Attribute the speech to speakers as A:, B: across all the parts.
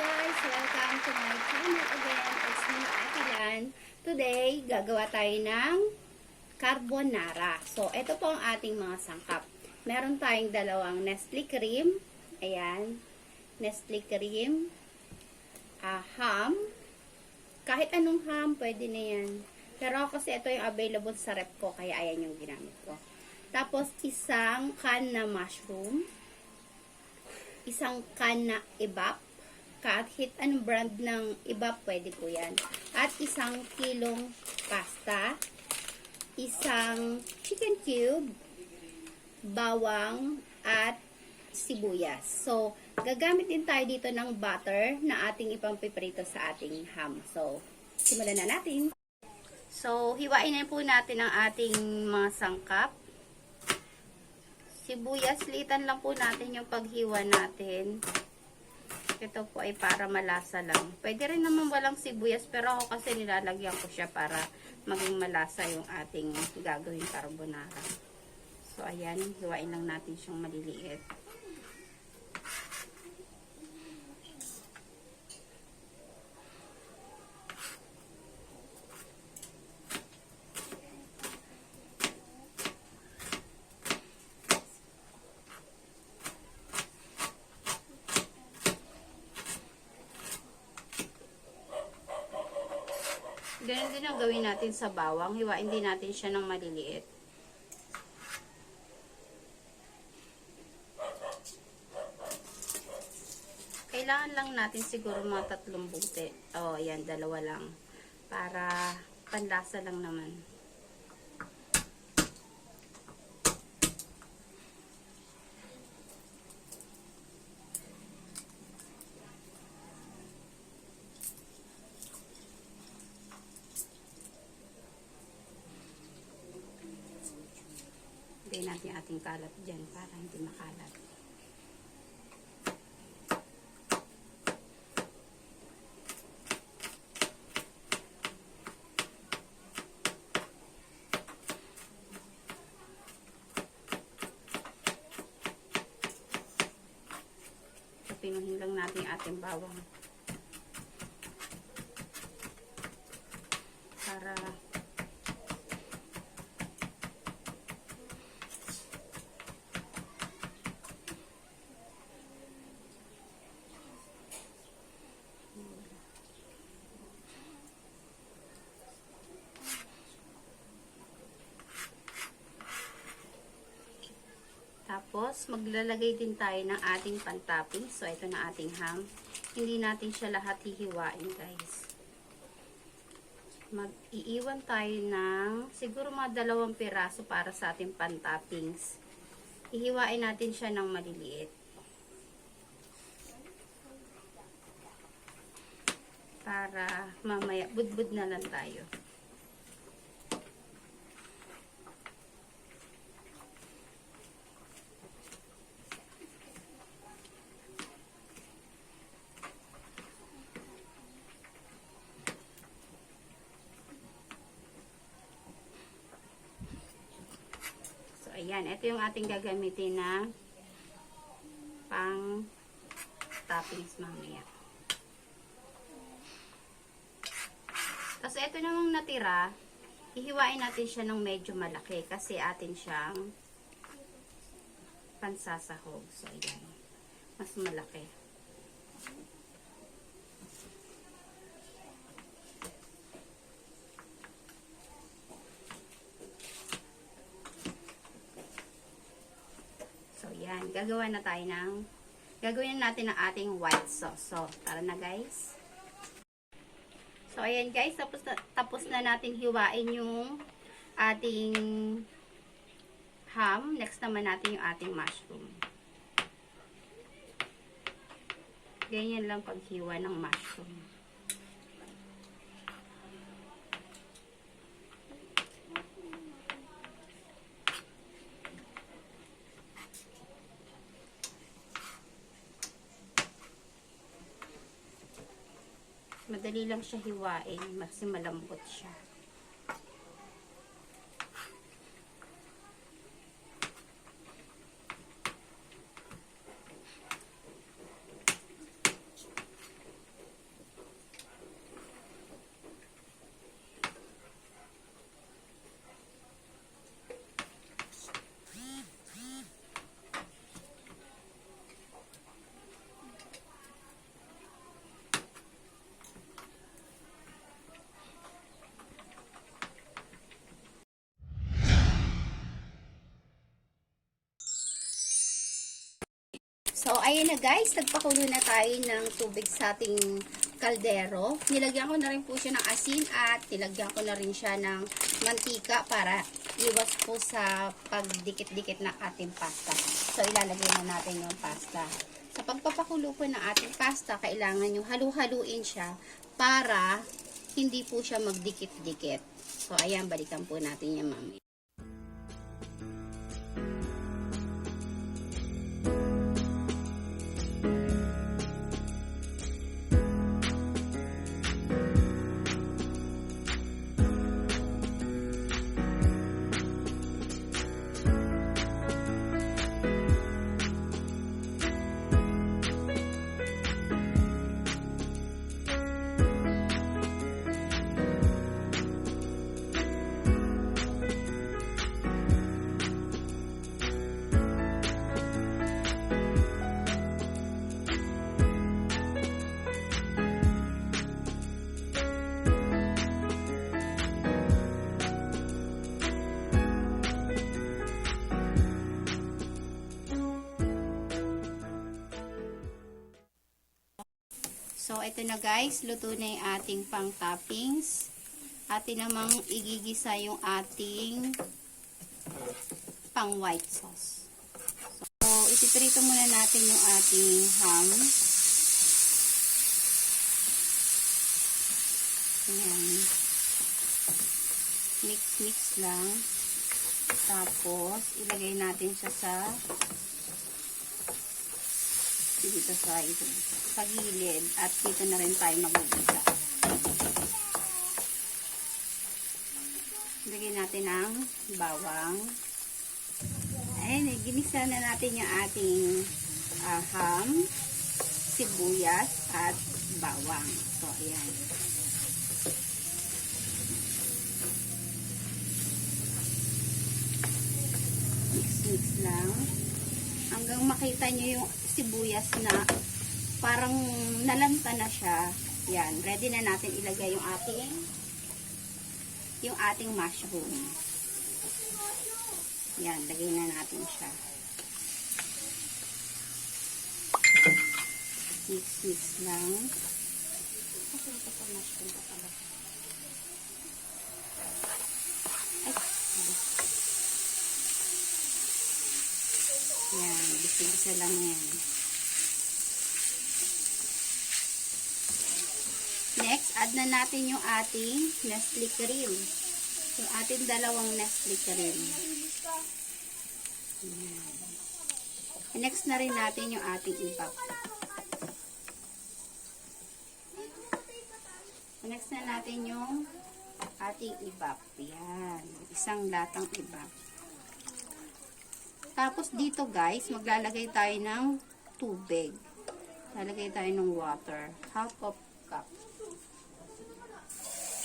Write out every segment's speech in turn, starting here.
A: guys! Welcome to my channel again. It's me, Ate Lan. Today, gagawa tayo ng carbonara. So, ito po ang ating mga sangkap. Meron tayong dalawang Nestle cream. Ayan. Nestle cream. Ham. Kahit anong ham, pwede na yan. Pero kasi ito yung available sa rep ko, kaya ayan yung ginamit ko. Tapos, isang can na mushroom. Isang can na ibap. Kahit anong brand ng iba, pwede po yan. At isang kilong pasta, isang chicken cube, bawang, at sibuyas. So, gagamit din tayo dito ng butter na ating ipampiprito sa ating ham. So, simulan na natin. So, hiwain na po natin ang ating mga sangkap. Sibuyas, litan lang po natin yung paghiwa natin. Ito po ay para malasa lang. Pwede rin naman walang sibuyas, pero ako kasi nilalagyan ko siya para maging malasa yung ating gagawing carbonara. So, ayan. Hiwain lang natin siyang maliliit. Ganun din ang gawin natin sa bawang. Hiwain din natin siya ng maliliit. Kailangan lang natin siguro mga 3 buti. O, ayan, 2 lang. Para panlasa lang naman. Lagay natin ating kalat dyan para hindi makalat. Pinuhin lang natin ating bawang. Para tapos, maglalagay din tayo ng ating pantopping. So, ito na ating ham. Hindi natin siya lahat hihiwain, guys. Mag-iiwan tayo ng siguro mga 2 piraso para sa ating pantoppings. Ihiwain natin siya ng maliliit. Para mamaya, budbud na lang tayo. Ayan, ito yung ating gagamitin na pang toppings mamaya. Tapos ito namang natira, hihiwain natin siya ng medyo malaki kasi atin siyang pansasahog. So, ayan. Mas malaki. Yan, gagawin natin ang ating white sauce. So, tara na guys. So, ayan guys, tapos na natin hiwain yung ating ham. Next naman natin yung ating mushroom. Ganyan lang paghiwa ng mushroom. Madali lang siya hiwain, mas malambot siya. So, ayun na guys, nagpakulo na tayo ng tubig sa ating kaldero. Nilagyan ko na rin po siya ng asin at nilagyan ko na rin siya ng mantika para iwas po sa pagdikit-dikit ng ating pasta. So, ilalagay na natin yung pasta. Sa pagpapakulo po ng ating pasta, kailangan yung halu-haluin siya para hindi po siya magdikit-dikit. So, ayan, balikan po natin yung mamaya. So, ito na guys, luto na yung ating pang toppings. Atin namang igigisa yung ating pang white sauce. So, itiprito muna natin yung ating ham. Ayan. Mix lang. Tapos, ilagay natin siya sa dito sa gilid at dito na rin tayo magugisa. Lagyan natin ang bawang. Ayan, ginisa na natin yung ating ham, sibuyas at bawang. So, ayan. Mix lang. Hanggang makita nyo yung sibuyas na parang nalanta na siya. Yan, ready na natin ilagay yung ating mushroom. Yan, lagay na natin siya. Mix lang. Kasi ito pa mushroom pa pala. Yan, bisa-bisa lang yan. Next, add na natin yung ating Nestle cream. Yung ating dalawang Nestle cream. Yan. Next na rin natin yung ating ibap. Next na natin yung ating ibap. Yan, isang latang ibap. Tapos dito guys, maglalagay tayo ng tubig. Lalagay tayo ng water. Half of cup.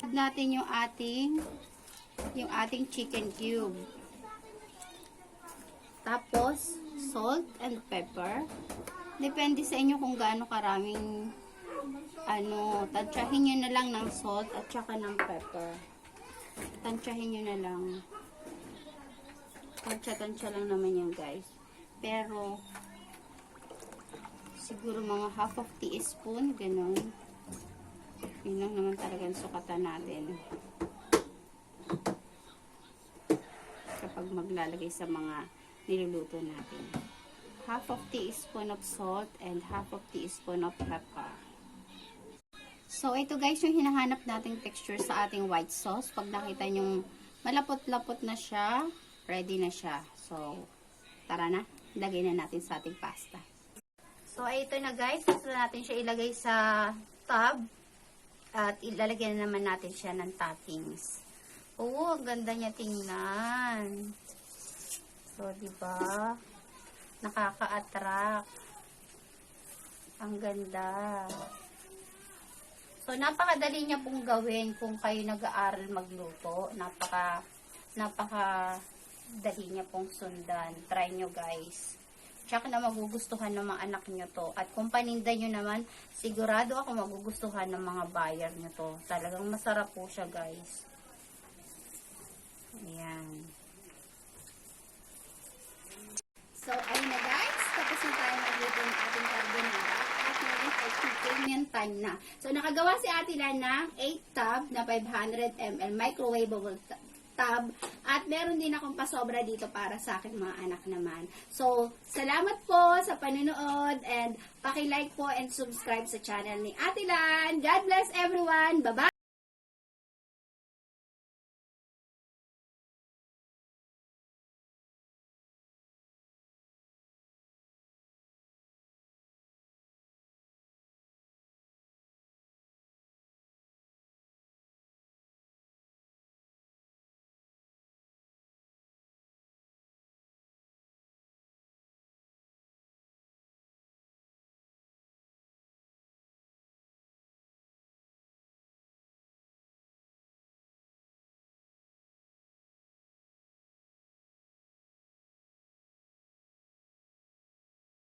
A: Add natin yung ating chicken cube. Tapos, salt and pepper. Depende sa inyo kung gaano karaming tansyahin nyo na lang ng salt at saka ng pepper. Tansyahin nyo na lang. Tansya-tansya lang naman yan guys. Pero, siguro mga half of teaspoon, ganun. Yun lang naman talagang sukatan natin. Kapag maglalagay sa mga niluluto natin. Half of teaspoon of salt and half of teaspoon of pepper. So, ito guys yung hinahanap nating texture sa ating white sauce. Pag nakita nyo malapot-lapot na siya, ready na siya. So, tara na. Lagay na natin sa ating pasta. So, ito na guys. Gusto natin siya ilagay sa tub. At ilalagyan na naman natin siya ng toppings. Oo, ang ganda niya tingnan. So, diba? Nakaka-attract. Ang ganda. So, napakadali niya pong gawin kung kayo nag-aaral magluto. Napakadali niya pong sundan. Try nyo guys. Tsaka na magugustuhan ng mga anak nyo to. At kung paninda nyo naman, sigurado ako magugustuhan ng mga buyer nyo to. Talagang masarap po siya guys. Ayan. So, ayun na guys. Tapos na tayo magluto ng ngayon time na. So, nakagawa si Ate Lan ng 8 tub na 500 ml microwavable tub. At meron din akong pasobra dito para sa aking mga anak naman. So, salamat po sa panonood and paki-like po and subscribe sa channel ni Ate Lan. God bless everyone. Bye-bye!